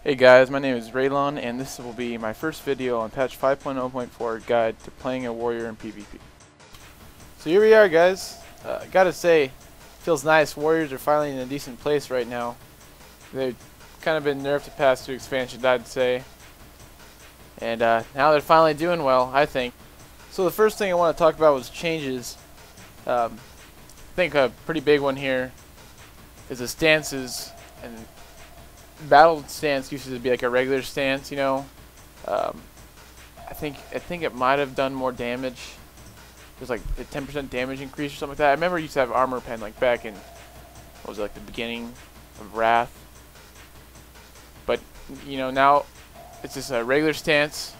Hey guys, my name is Raylon, and this will be my first video on patch 5.0.4 guide to playing a warrior in PvP. So here we are, guys. Gotta say, feels nice. Warriors are finally in a decent place right now. They've kind of been nerfed the past two expansions, I'd say. And now they're finally doing well, I think. So the first thing I want to talk about was changes. I think a pretty big one here is the stances. And battle stance used to be like a regular stance, you know. I think it might have done more damage. There's like a 10% damage increase or something like that. I remember it used to have armor pen like back in, what was it, like the beginning of Wrath. But you know, now it's just a regular stance.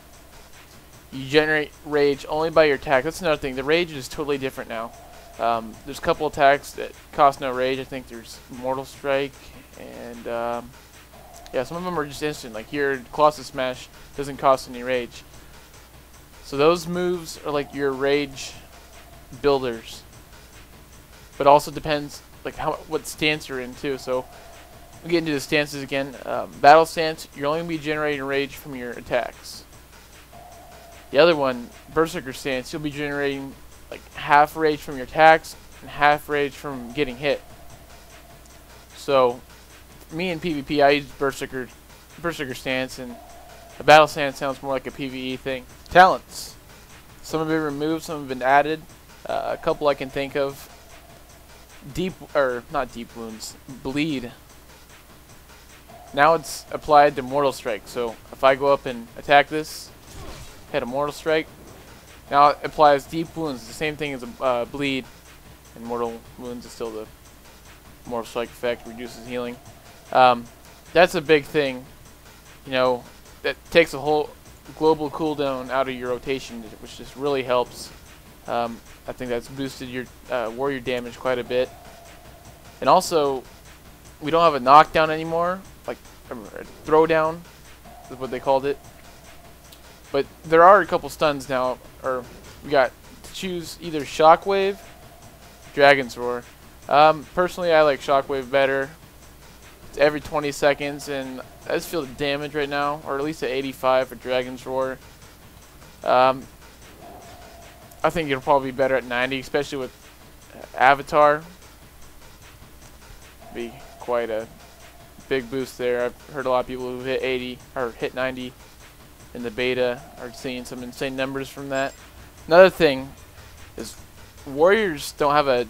You generate rage only by your attack. That's another thing. The rage is totally different now. There's a couple attacks that cost no rage. I think there's Mortal Strike and yeah, some of them are just instant. Like here, Colossus Smash doesn't cost any rage. So those moves are like your rage builders. But also depends like what stance you're in too. So we get into the stances again. Battle stance, you're only gonna be generating rage from your attacks. The other one, Berserker stance, you'll be generating like half rage from your attacks and half rage from getting hit. So me in PvP, I use Berserker stance, and a battle stance sounds more like a PvE thing. Talents. Some have been removed, some have been added. A couple I can think of. Not deep wounds. Bleed. Now it's applied to Mortal Strike. So if I go up and attack this, hit a Mortal Strike. Now it applies deep wounds. The same thing as a bleed, and Mortal wounds is still the Mortal Strike effect. Reduces healing. That's a big thing, you know, that takes a whole global cooldown out of your rotation, which just really helps. I think that's boosted your warrior damage quite a bit. And also, we don't have a knockdown anymore, like a throwdown is what they called it. But there are a couple stuns now, or we got to choose either Shockwave, Dragon's Roar. Personally, I like Shockwave better. Every 20 seconds, and I just feel the damage right now, or at least at 85 for Dragon's Roar. I think it'll probably be better at 90, especially with Avatar. Be quite a big boost there. I've heard a lot of people who hit 80 or hit 90 in the beta are seeing some insane numbers from that. Another thing is warriors don't have a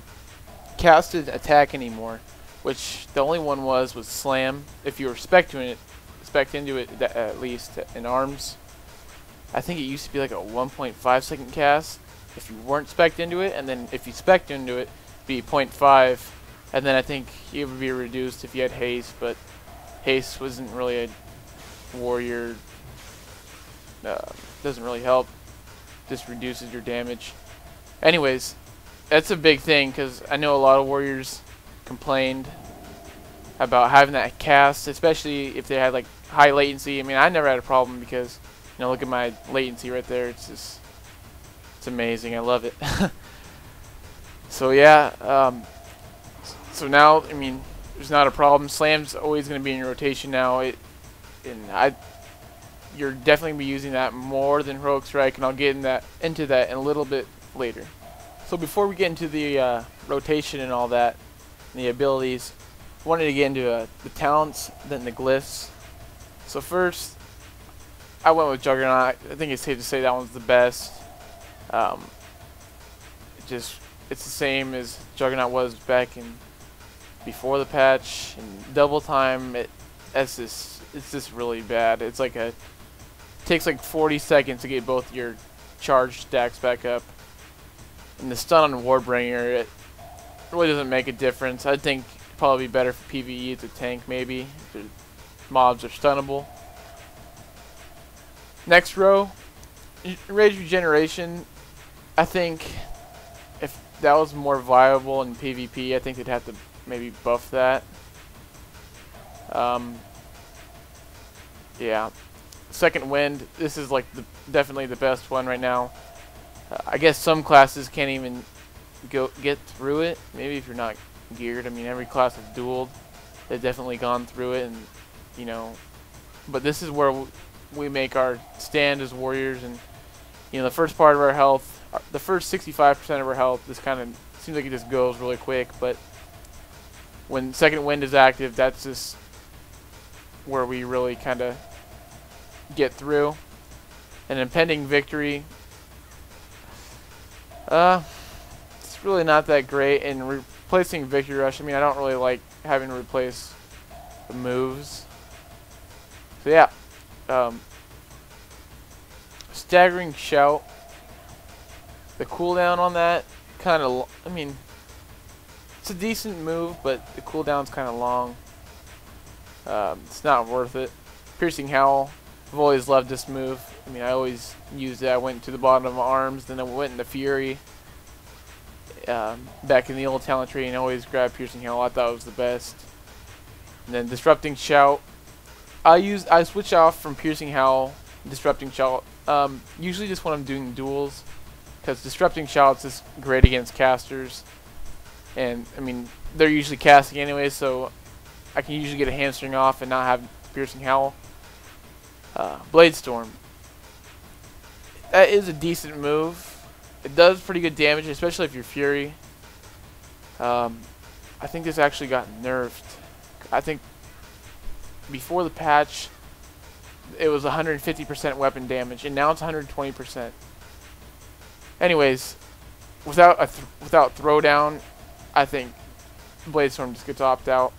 casted attack anymore, which the only one was Slam. If you were spec into it at least in arms. I think it used to be like a 1.5 second cast if you weren't spec into it, and then if you spec into it, be 0.5, and then I think it would be reduced if you had haste, but haste wasn't really a warrior. Doesn't really help. Just reduces your damage. Anyways, that's a big thing because I know a lot of warriors complained about having that cast, especially if they had like high latency. I mean, I never had a problem because, you know, look at my latency right there. It's amazing. I love it. So yeah, so now, I mean, there's not a problem. Slam's always going to be in your rotation now. You're definitely going to be using that more than Heroic Strike, and I'll get into that in a little bit later. So before we get into the rotation and all that, and the abilities, I wanted to get into the talents, then the glyphs. So first, I went with Juggernaut. I think it's safe to say that one's the best. It's the same as Juggernaut was back in before the patch. And double time, it's just really bad. It's like it takes like 40 seconds to get both your charge stacks back up. And the stun on Warbringer, it really doesn't make a difference. I think it'd probably be better for PvE as a tank, maybe. If the mobs are stunnable. Next row, rage regeneration. I think if that was more viable in PvP, I think they'd have to maybe buff that. Yeah. Second Wind, this is like definitely the best one right now. I guess some classes can't even get through it. Maybe if you're not geared. I mean, every class has dueled. They've definitely gone through it, and you know, but this is where we make our stand as warriors. And the first part of our health, the first 65% of our health, this kind of seems like it just goes really quick. But when second wind is active, that's just where we really kind of get through. And impending victory, it's really not that great. And replacing victory rush, I mean, I don't really like having to replace the moves. So yeah, staggering shout. The cooldown on that kind of, I mean, it's a decent move, but the cooldown's kind of long. It's not worth it. Piercing howl. I've always loved this move. I mean, I always used it. I went to the bottom of my arms, then I went into Fury. Back in the old talent tree, and I always grabbed Piercing Howl. I thought it was the best. And then Disrupting Shout. I switch off from Piercing Howl, Disrupting Shout. Usually just when I'm doing duels, because Disrupting Shout's is great against casters. And I mean, they're usually casting anyway, so I can usually get a hamstring off and not have Piercing Howl. Blade Storm. That is a decent move. It does pretty good damage, especially if you're Fury. I think this actually got nerfed. I think before the patch, it was 150% weapon damage, and now it's 120%. Anyways, without throwdown, I think Blade Storm just gets opted out.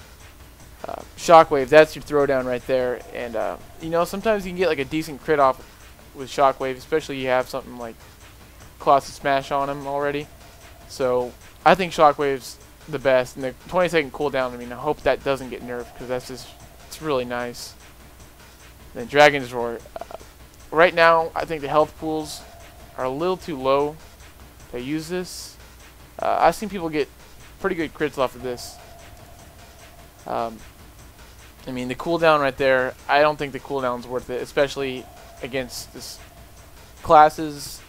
Shockwave, that's your throwdown right there. And sometimes you can get like a decent crit off with Shockwave, especially if you have something like Colossus Smash on him already. So I think Shockwave's the best. And the 20-second cooldown, I mean, I hope that doesn't get nerfed, because it's really nice. Then Dragon's Roar. Right now, I think the health pools are a little too low to use this. I've seen people get pretty good crits off of this. I mean, the cooldown right there, I don't think the cooldown's worth it, especially against this classes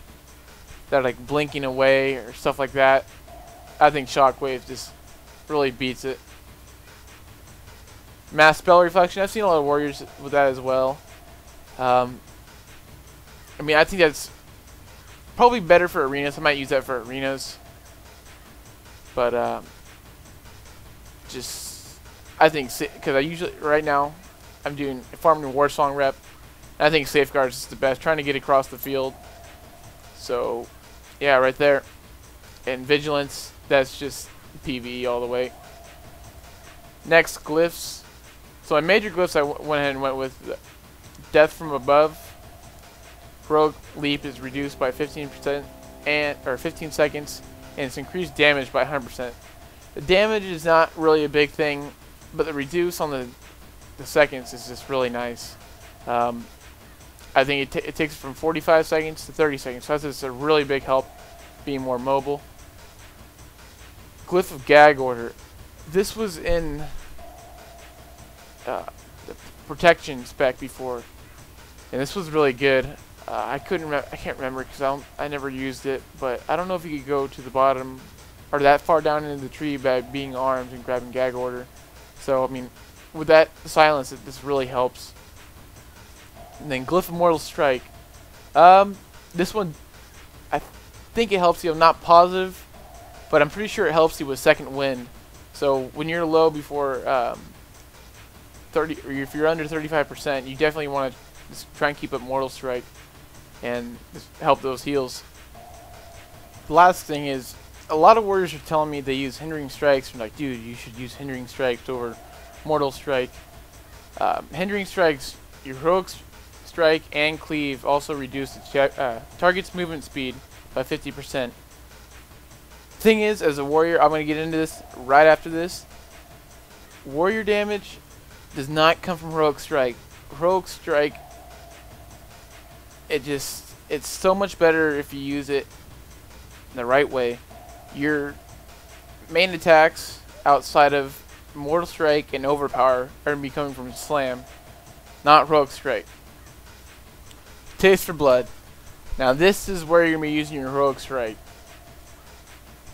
that are like blinking away or stuff like that. I think Shockwave just really beats it. Mass Spell Reflection, I've seen a lot of warriors with that as well. I mean, I think that's probably better for arenas. I might use that for arenas. But I think, because I usually, right now, I'm doing farming War Song rep. And I think Safeguards is the best, trying to get across the field. So, yeah, right there. And Vigilance, that's just PvE all the way. Next, Glyphs. So my major Glyphs, I went ahead and went with Death from Above. Rogue Leap is reduced by 15% or 15 seconds, and it's increased damage by 100%. The damage is not really a big thing, but the reduce on the seconds is just really nice. I think it takes it from 45 seconds to 30 seconds, so that's just a really big help being more mobile. Glyph of Gag Order. This was in the protection spec before, and this was really good. I can't remember because I never used it, but I don't know if you could go to the bottom or that far down into the tree by being armed and grabbing Gag Order. So I mean, with that silence, this really helps. And then Glyph of Mortal Strike. This one, I think it helps you. I'm not positive, but I'm pretty sure it helps you with second wind. So when you're low before 30, or if you're under 35%, you definitely want to just try and keep up Mortal Strike and just help those heals. The last thing is, a lot of warriors are telling me they use Hindering Strikes. I'm like, dude, you should use Hindering Strikes over Mortal Strike. Hindering Strikes, your Heroic Strike and Cleave also reduce the target's movement speed by 50%. Thing is, as a warrior, I'm going to get into this right after this. Warrior damage does not come from Heroic Strike. Heroic Strike, it's so much better if you use it in the right way. Your main attacks outside of Mortal Strike and Overpower are going to be coming from Slam, not Heroic Strike. Taste for Blood. Now this is where you're going to be using your Heroic Strike.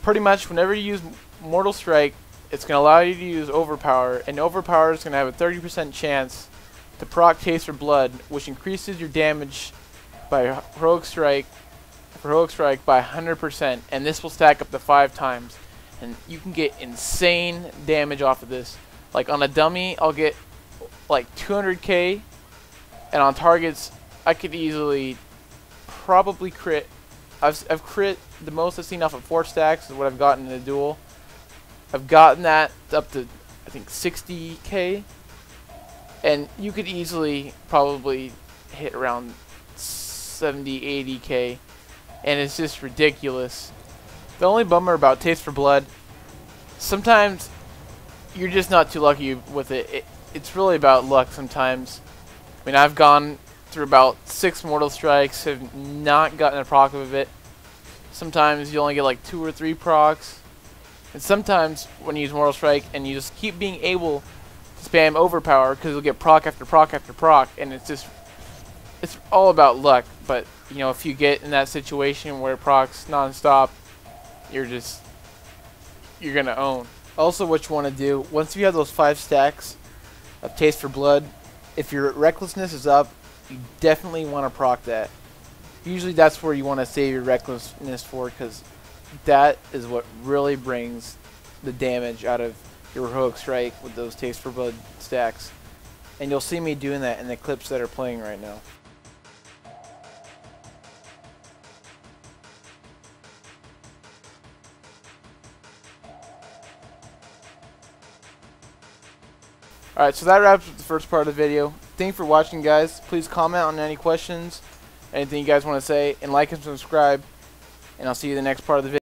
Pretty much whenever you use Mortal Strike, it's going to allow you to use Overpower, and Overpower is going to have a 30% chance to proc Taste for Blood, which increases your damage by heroic strike by 100%, and this will stack up to 5 times, and you can get insane damage off of this. Like on a dummy, I'll get like 200k, and on targets, I could easily probably crit. I've crit the most I've seen off of 4 stacks is what I've gotten in a duel. I've gotten that up to I think 60k, and you could easily probably hit around 70, 80k, and it's just ridiculous. The only bummer about Taste for Blood, sometimes you're just not too lucky with it. It's really about luck sometimes. I mean, I've gone through about 6 Mortal Strikes, have not gotten a proc of it. Sometimes you only get like 2 or 3 procs. And sometimes when you use Mortal Strike and you just keep being able to spam Overpower, because you'll get proc after proc after proc, and it's all about luck. But you know, if you get in that situation where procs non-stop, you're gonna own. Also, what you want to do, once you have those 5 stacks of Taste for Blood, if your recklessness is up, you definitely want to proc that. Usually that's where you want to save your recklessness for, because that is what really brings the damage out of your heroic strike with those Taste for Blood stacks. And you'll see me doing that in the clips that are playing right now. Alright, so that wraps up the first part of the video. Thanks for watching, guys. Please comment on any questions, anything you guys want to say, and like and subscribe. And I'll see you in the next part of the video.